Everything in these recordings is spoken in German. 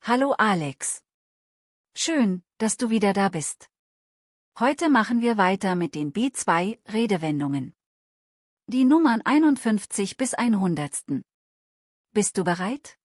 Hallo Alex. Schön, dass du wieder da bist. Heute machen wir weiter mit den B2-Redewendungen. Die Nummern 51 bis 100. Bist du bereit?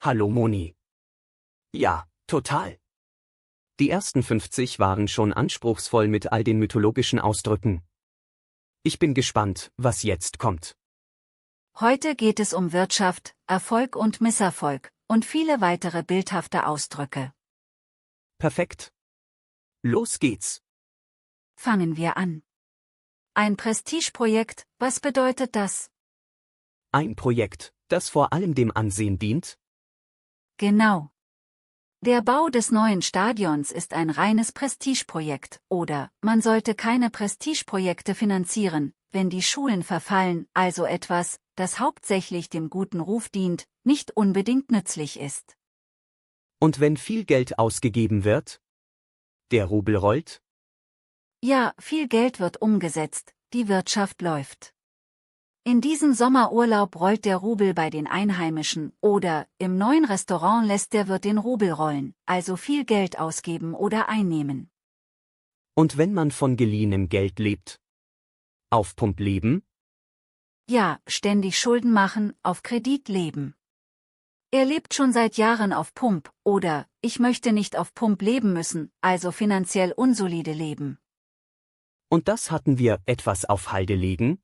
Hallo Moni. Ja, total. Die ersten 50 waren schon anspruchsvoll mit all den mythologischen Ausdrücken. Ich bin gespannt, was jetzt kommt. Heute geht es um Wirtschaft, Erfolg und Misserfolg und viele weitere bildhafte Ausdrücke. Perfekt. Los geht's. Fangen wir an. Ein Prestigeprojekt, was bedeutet das? Ein Projekt, das vor allem dem Ansehen dient? Genau. Der Bau des neuen Stadions ist ein reines Prestigeprojekt, oder man sollte keine Prestigeprojekte finanzieren, wenn die Schulen verfallen, also etwas, das hauptsächlich dem guten Ruf dient, nicht unbedingt nützlich ist. Und wenn viel Geld ausgegeben wird? Der Rubel rollt? Ja, viel Geld wird umgesetzt, die Wirtschaft läuft. In diesem Sommerurlaub rollt der Rubel bei den Einheimischen, oder im neuen Restaurant lässt der Wirt den Rubel rollen, also viel Geld ausgeben oder einnehmen. Und wenn man von geliehenem Geld lebt? Auf Pump leben? Ja, ständig Schulden machen, auf Kredit leben. Er lebt schon seit Jahren auf Pump, oder ich möchte nicht auf Pump leben müssen, also finanziell unsolide leben. Und das hatten wir, etwas auf Halde legen?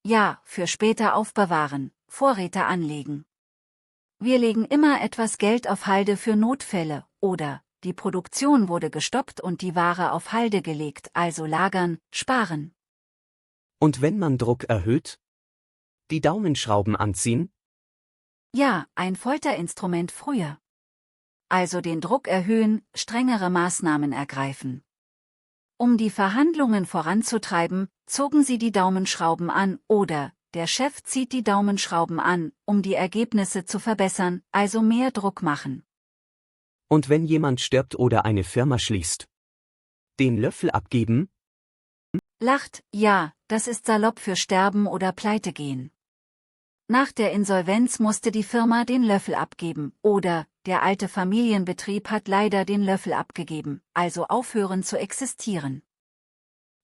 Ja, für später aufbewahren, Vorräte anlegen. Wir legen immer etwas Geld auf Halde für Notfälle, oder die Produktion wurde gestoppt und die Ware auf Halde gelegt, also lagern, sparen. Und wenn man Druck erhöht? Die Daumenschrauben anziehen? Ja, ein Folterinstrument früher. Also den Druck erhöhen, strengere Maßnahmen ergreifen. Um die Verhandlungen voranzutreiben, zogen sie die Daumenschrauben an, oder der Chef zieht die Daumenschrauben an, um die Ergebnisse zu verbessern, also mehr Druck machen. Und wenn jemand stirbt oder eine Firma schließt? Den Löffel abgeben? Lacht, ja, das ist salopp für sterben oder pleite gehen. Nach der Insolvenz musste die Firma den Löffel abgeben, oder der alte Familienbetrieb hat leider den Löffel abgegeben, also aufhören zu existieren.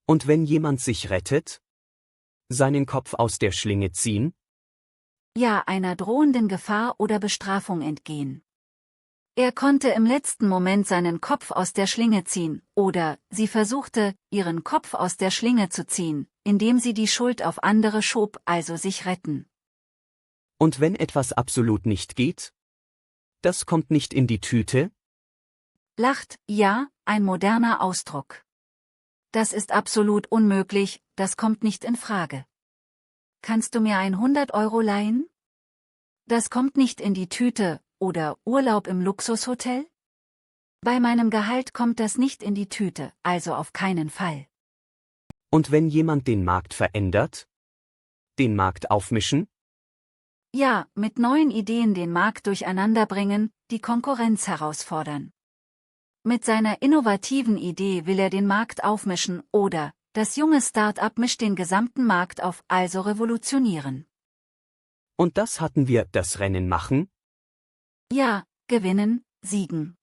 Und wenn jemand sich rettet? Seinen Kopf aus der Schlinge ziehen? Ja, einer drohenden Gefahr oder Bestrafung entgehen. Er konnte im letzten Moment seinen Kopf aus der Schlinge ziehen, oder sie versuchte, ihren Kopf aus der Schlinge zu ziehen, indem sie die Schuld auf andere schob, also sich retten. Und wenn etwas absolut nicht geht? Das kommt nicht in die Tüte? Lacht, ja, ein moderner Ausdruck. Das ist absolut unmöglich, das kommt nicht in Frage. Kannst du mir 100 Euro leihen? Das kommt nicht in die Tüte, oder Urlaub im Luxushotel? Bei meinem Gehalt kommt das nicht in die Tüte, also auf keinen Fall. Und wenn jemand den Markt verändert? Den Markt aufmischen? Ja, mit neuen Ideen den Markt durcheinander bringen, die Konkurrenz herausfordern. Mit seiner innovativen Idee will er den Markt aufmischen, oder das junge Start-up mischt den gesamten Markt auf, also revolutionieren. Und das hatten wir, das Rennen machen? Ja, gewinnen, siegen.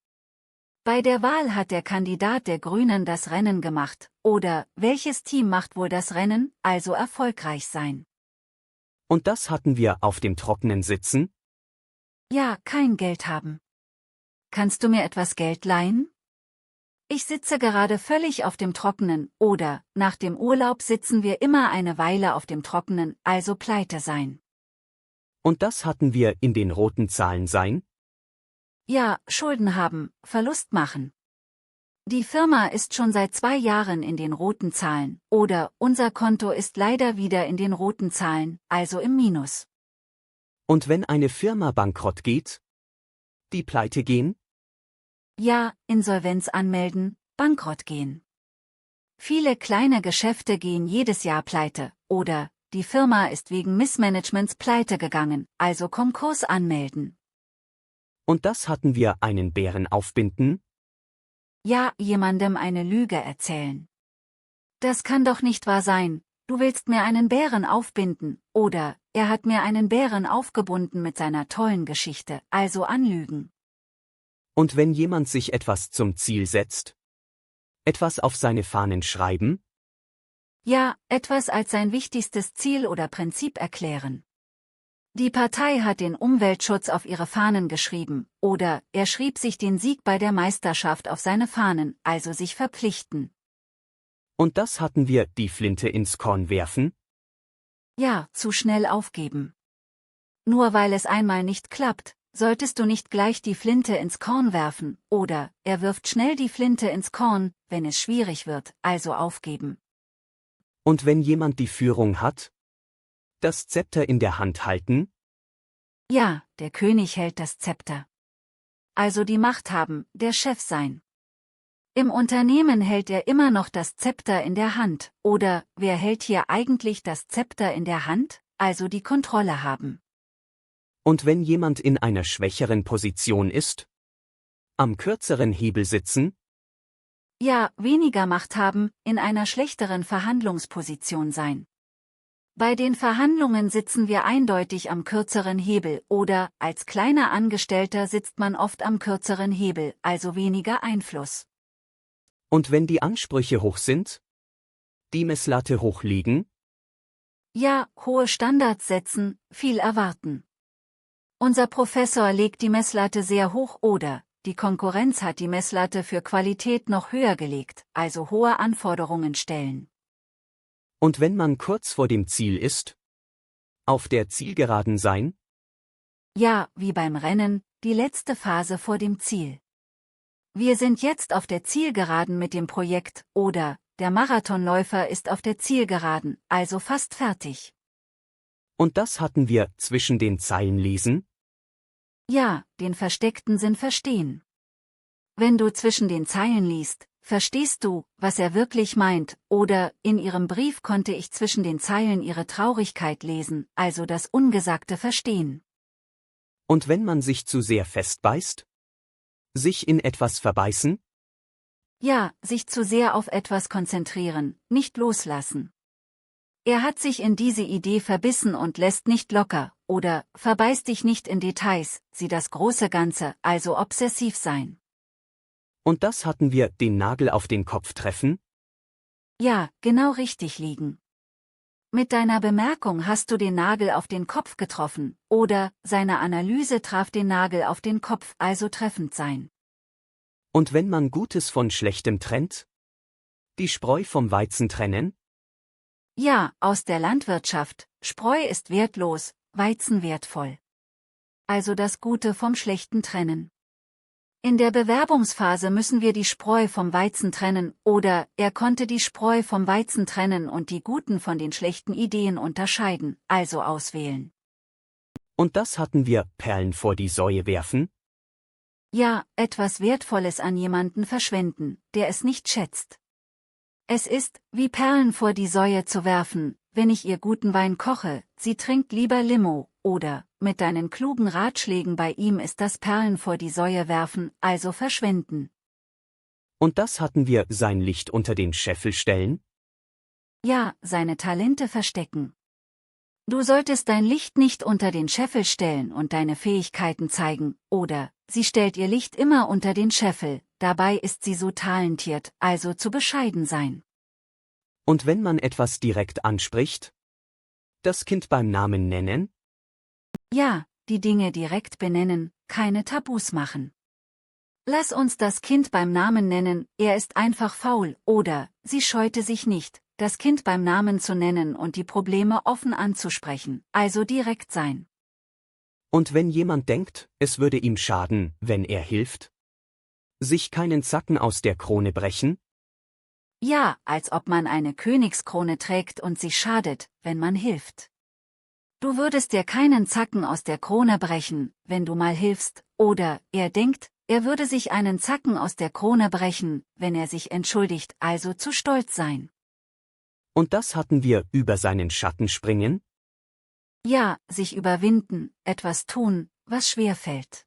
Bei der Wahl hat der Kandidat der Grünen das Rennen gemacht, oder welches Team macht wohl das Rennen, also erfolgreich sein. Und das hatten wir, auf dem Trockenen sitzen? Ja, kein Geld haben. Kannst du mir etwas Geld leihen? Ich sitze gerade völlig auf dem Trockenen, oder nach dem Urlaub sitzen wir immer eine Weile auf dem Trockenen, also pleite sein. Und das hatten wir, in den roten Zahlen sein? Ja, Schulden haben, Verlust machen. Die Firma ist schon seit 2 Jahren in den roten Zahlen, oder unser Konto ist leider wieder in den roten Zahlen, also im Minus. Und wenn eine Firma bankrott geht? Die pleite gehen? Ja, Insolvenz anmelden, bankrott gehen. Viele kleine Geschäfte gehen jedes Jahr pleite, oder die Firma ist wegen Missmanagements pleite gegangen, also Konkurs anmelden. Und das hatten wir, einen Bären aufbinden? Ja, jemandem eine Lüge erzählen. Das kann doch nicht wahr sein, du willst mir einen Bären aufbinden, oder er hat mir einen Bären aufgebunden mit seiner tollen Geschichte, also anlügen. Und wenn jemand sich etwas zum Ziel setzt? Etwas auf seine Fahnen schreiben? Ja, etwas als sein wichtigstes Ziel oder Prinzip erklären. Die Partei hat den Umweltschutz auf ihre Fahnen geschrieben, oder er schrieb sich den Sieg bei der Meisterschaft auf seine Fahnen, also sich verpflichten. Und das hatten wir, die Flinte ins Korn werfen? Ja, zu schnell aufgeben. Nur weil es einmal nicht klappt, solltest du nicht gleich die Flinte ins Korn werfen, oder er wirft schnell die Flinte ins Korn, wenn es schwierig wird, also aufgeben. Und wenn jemand die Führung hat? Das Zepter in der Hand halten? Ja, der König hält das Zepter. Also die Macht haben, der Chef sein. Im Unternehmen hält er immer noch das Zepter in der Hand, oder wer hält hier eigentlich das Zepter in der Hand, also die Kontrolle haben. Und wenn jemand in einer schwächeren Position ist? Am kürzeren Hebel sitzen? Ja, weniger Macht haben, in einer schlechteren Verhandlungsposition sein. Bei den Verhandlungen sitzen wir eindeutig am kürzeren Hebel oder, als kleiner Angestellter sitzt man oft am kürzeren Hebel, also weniger Einfluss. Und wenn die Ansprüche hoch sind? Die Messlatte hoch liegen? Ja, hohe Standards setzen, viel erwarten. Unser Professor legt die Messlatte sehr hoch oder, die Konkurrenz hat die Messlatte für Qualität noch höher gelegt, also hohe Anforderungen stellen. Und wenn man kurz vor dem Ziel ist? Auf der Zielgeraden sein? Ja, wie beim Rennen, die letzte Phase vor dem Ziel. Wir sind jetzt auf der Zielgeraden mit dem Projekt, oder, der Marathonläufer ist auf der Zielgeraden, also fast fertig. Und das hatten wir, zwischen den Zeilen lesen? Ja, den versteckten Sinn verstehen. Wenn du zwischen den Zeilen liest, verstehst du, was er wirklich meint, oder, in ihrem Brief konnte ich zwischen den Zeilen ihre Traurigkeit lesen, also das Ungesagte verstehen. Und wenn man sich zu sehr festbeißt? Sich in etwas verbeißen? Ja, sich zu sehr auf etwas konzentrieren, nicht loslassen. Er hat sich in diese Idee verbissen und lässt nicht locker, oder, verbeiß dich nicht in Details, sieh das große Ganze, also obsessiv sein. Und das hatten wir, den Nagel auf den Kopf treffen? Ja, genau richtig liegen. Mit deiner Bemerkung hast du den Nagel auf den Kopf getroffen, oder, seine Analyse traf den Nagel auf den Kopf, also treffend sein. Und wenn man Gutes von Schlechtem trennt? Die Spreu vom Weizen trennen? Ja, aus der Landwirtschaft, Spreu ist wertlos, Weizen wertvoll. Also das Gute vom Schlechten trennen. In der Bewerbungsphase müssen wir die Spreu vom Weizen trennen, oder, er konnte die Spreu vom Weizen trennen und die guten von den schlechten Ideen unterscheiden, also auswählen. Und das hatten wir, Perlen vor die Säue werfen? Ja, etwas Wertvolles an jemanden verschwenden, der es nicht schätzt. Es ist, wie Perlen vor die Säue zu werfen, wenn ich ihr guten Wein koche, sie trinkt lieber Limo, oder, mit deinen klugen Ratschlägen bei ihm ist das Perlen vor die Säue werfen, also verschwenden. Und das hatten wir, sein Licht unter den Scheffel stellen? Ja, seine Talente verstecken. Du solltest dein Licht nicht unter den Scheffel stellen und deine Fähigkeiten zeigen, oder, sie stellt ihr Licht immer unter den Scheffel, dabei ist sie so talentiert, also zu bescheiden sein. Und wenn man etwas direkt anspricht? Das Kind beim Namen nennen? Ja, die Dinge direkt benennen, keine Tabus machen. Lass uns das Kind beim Namen nennen, er ist einfach faul, oder, sie scheute sich nicht, das Kind beim Namen zu nennen und die Probleme offen anzusprechen, also direkt sein. Und wenn jemand denkt, es würde ihm schaden, wenn er hilft? Sich keinen Zacken aus der Krone brechen? Ja, als ob man eine Königskrone trägt und sich schadet, wenn man hilft. Du würdest dir keinen Zacken aus der Krone brechen, wenn du mal hilfst, oder, er denkt, er würde sich einen Zacken aus der Krone brechen, wenn er sich entschuldigt, also zu stolz sein. Und das hatten wir, über seinen Schatten springen? Ja, sich überwinden, etwas tun, was schwer fällt.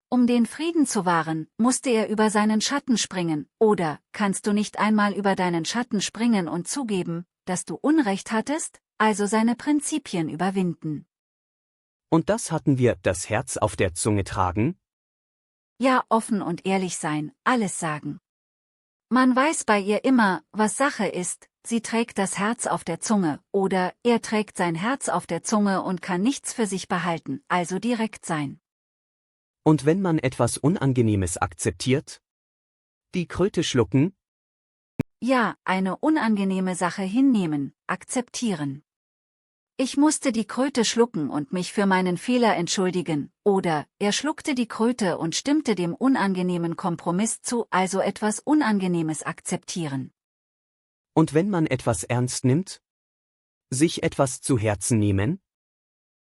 Um den Frieden zu wahren, musste er über seinen Schatten springen, oder, kannst du nicht einmal über deinen Schatten springen und zugeben, dass du Unrecht hattest, also seine Prinzipien überwinden. Und das hatten wir, das Herz auf der Zunge tragen? Ja, offen und ehrlich sein, alles sagen. Man weiß bei ihr immer, was Sache ist, sie trägt das Herz auf der Zunge, oder er trägt sein Herz auf der Zunge und kann nichts für sich behalten, also direkt sein. Und wenn man etwas Unangenehmes akzeptiert? Die Kröte schlucken? Ja, eine unangenehme Sache hinnehmen, akzeptieren. Ich musste die Kröte schlucken und mich für meinen Fehler entschuldigen, oder er schluckte die Kröte und stimmte dem unangenehmen Kompromiss zu, also etwas Unangenehmes akzeptieren. Und wenn man etwas ernst nimmt? Sich etwas zu Herzen nehmen?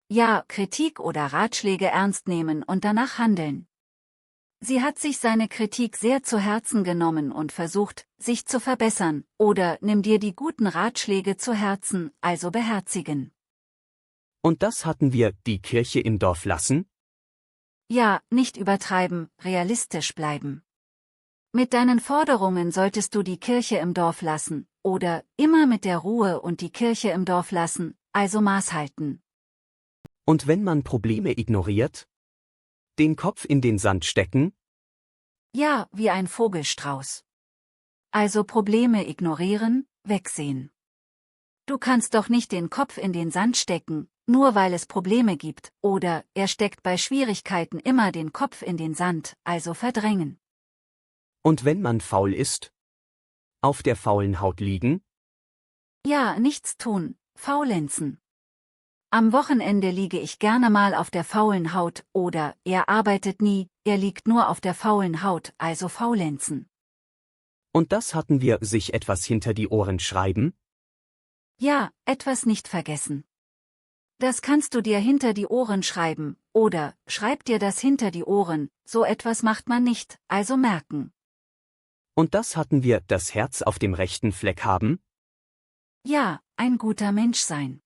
Ja, Kritik oder Ratschläge ernst nehmen und danach handeln. Sie hat sich seine Kritik sehr zu Herzen genommen und versucht, sich zu verbessern, oder nimm dir die guten Ratschläge zu Herzen, also beherzigen. Und das hatten wir, die Kirche im Dorf lassen? Ja, nicht übertreiben, realistisch bleiben. Mit deinen Forderungen solltest du die Kirche im Dorf lassen, oder immer mit der Ruhe und die Kirche im Dorf lassen, also Maß halten. Und wenn man Probleme ignoriert? Den Kopf in den Sand stecken? Ja, wie ein Vogelstrauß. Also Probleme ignorieren, wegsehen. Du kannst doch nicht den Kopf in den Sand stecken, nur weil es Probleme gibt, oder er steckt bei Schwierigkeiten immer den Kopf in den Sand, also verdrängen. Und wenn man faul ist? Auf der faulen Haut liegen? Ja, nichts tun, faulenzen. Am Wochenende liege ich gerne mal auf der faulen Haut, oder er arbeitet nie, er liegt nur auf der faulen Haut, also faulenzen. Und das hatten wir, sich etwas hinter die Ohren schreiben? Ja, etwas nicht vergessen. Das kannst du dir hinter die Ohren schreiben, oder schreib dir das hinter die Ohren, so etwas macht man nicht, also merken. Und das hatten wir, das Herz auf dem rechten Fleck haben? Ja, ein guter Mensch sein.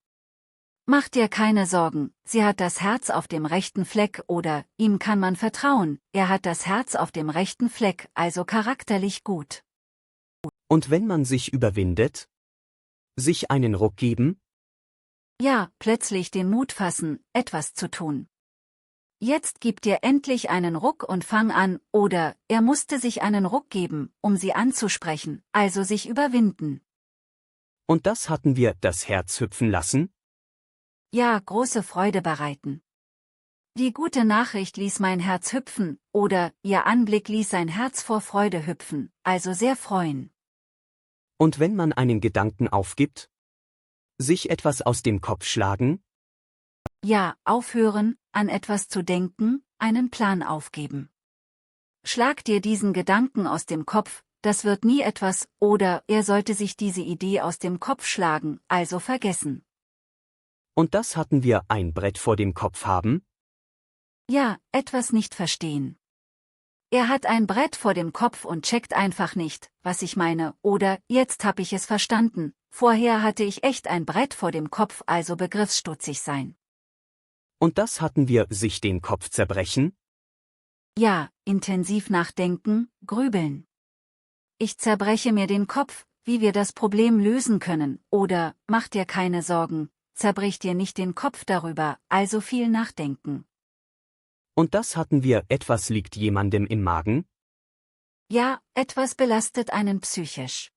Mach dir keine Sorgen, sie hat das Herz auf dem rechten Fleck oder ihm kann man vertrauen, er hat das Herz auf dem rechten Fleck, also charakterlich gut. Und wenn man sich überwindet? Sich einen Ruck geben? Ja, plötzlich den Mut fassen, etwas zu tun. Jetzt gib dir endlich einen Ruck und fang an, oder er musste sich einen Ruck geben, um sie anzusprechen, also sich überwinden. Und das hatten wir, das Herz hüpfen lassen? Ja, große Freude bereiten. Die gute Nachricht ließ mein Herz hüpfen, oder ihr Anblick ließ sein Herz vor Freude hüpfen, also sehr freuen. Und wenn man einen Gedanken aufgibt? Sich etwas aus dem Kopf schlagen? Ja, aufhören, an etwas zu denken, einen Plan aufgeben. Schlag dir diesen Gedanken aus dem Kopf, das wird nie etwas, oder er sollte sich diese Idee aus dem Kopf schlagen, also vergessen. Und das hatten wir, ein Brett vor dem Kopf haben? Ja, etwas nicht verstehen. Er hat ein Brett vor dem Kopf und checkt einfach nicht, was ich meine, oder jetzt hab ich es verstanden, vorher hatte ich echt ein Brett vor dem Kopf, also begriffsstutzig sein. Und das hatten wir, sich den Kopf zerbrechen? Ja, intensiv nachdenken, grübeln. Ich zerbreche mir den Kopf, wie wir das Problem lösen können, oder, mach dir keine Sorgen, zerbrich dir nicht den Kopf darüber, also viel nachdenken. Und das hatten wir, etwas liegt jemandem im Magen? Ja, etwas belastet einen psychisch.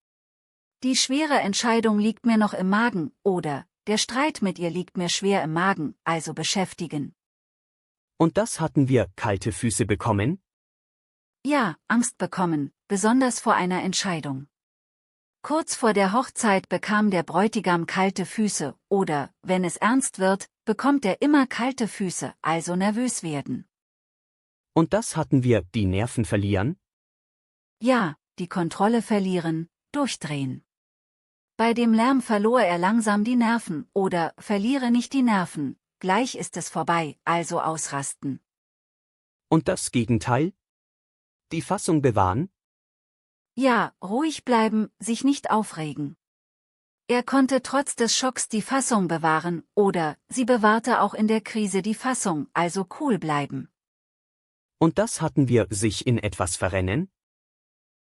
Die schwere Entscheidung liegt mir noch im Magen, oder, der Streit mit ihr liegt mir schwer im Magen, also beschäftigen. Und das hatten wir, kalte Füße bekommen? Ja, Angst bekommen, besonders vor einer Entscheidung. Kurz vor der Hochzeit bekam der Bräutigam kalte Füße, oder, wenn es ernst wird, bekommt er immer kalte Füße, also nervös werden. Und das hatten wir, die Nerven verlieren? Ja, die Kontrolle verlieren, durchdrehen. Bei dem Lärm verlor er langsam die Nerven, oder, verliere nicht die Nerven, gleich ist es vorbei, also ausrasten. Und das Gegenteil? Die Fassung bewahren? Ja, ruhig bleiben, sich nicht aufregen. Er konnte trotz des Schocks die Fassung bewahren, oder, sie bewahrte auch in der Krise die Fassung, also cool bleiben. Und das hatten wir, sich in etwas verrennen?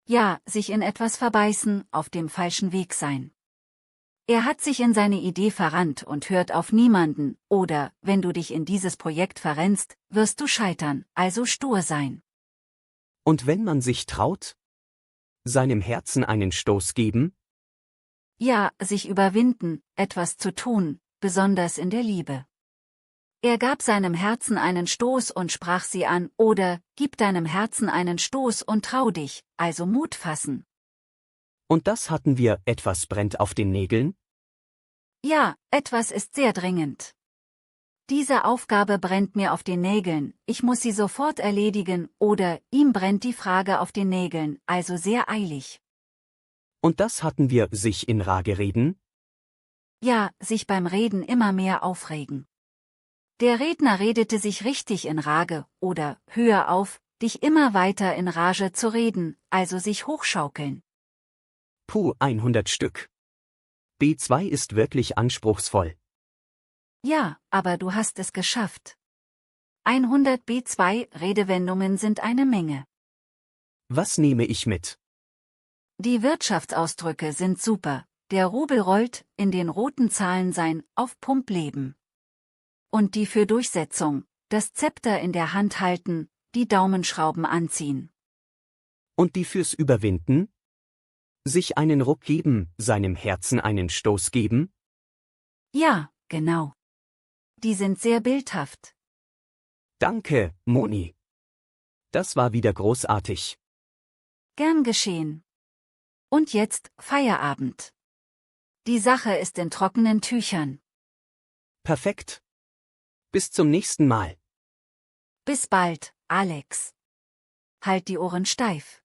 Ja, sich in etwas verbeißen, auf dem falschen Weg sein. Er hat sich in seine Idee verrannt und hört auf niemanden, oder, wenn du dich in dieses Projekt verrennst, wirst du scheitern, also stur sein. Und wenn man sich traut? Seinem Herzen einen Stoß geben? Ja, sich überwinden, etwas zu tun, besonders in der Liebe. Er gab seinem Herzen einen Stoß und sprach sie an, oder, gib deinem Herzen einen Stoß und trau dich, also Mut fassen. Und das hatten wir, etwas brennt auf den Nägeln? Ja, etwas ist sehr dringend. Diese Aufgabe brennt mir auf den Nägeln, ich muss sie sofort erledigen, oder, ihm brennt die Frage auf den Nägeln, also sehr eilig. Und das hatten wir, sich in Rage reden? Ja, sich beim Reden immer mehr aufregen. Der Redner redete sich richtig in Rage, oder, höher auf, dich immer weiter in Rage zu reden, also sich hochschaukeln. Puh, 100 Stück. B2 ist wirklich anspruchsvoll. Ja, aber du hast es geschafft. 100 B2 Redewendungen sind eine Menge. Was nehme ich mit? Die Wirtschaftsausdrücke sind super, der Rubel rollt, in den roten Zahlen sein, auf Pump leben. Und die für Durchsetzung, das Zepter in der Hand halten, die Daumenschrauben anziehen. Und die fürs Überwinden? Sich einen Ruck geben, seinem Herzen einen Stoß geben? Ja, genau. Die sind sehr bildhaft. Danke, Moni. Das war wieder großartig. Gern geschehen. Und jetzt, Feierabend. Die Sache ist in trockenen Tüchern. Perfekt. Bis zum nächsten Mal. Bis bald, Alex. Halt die Ohren steif.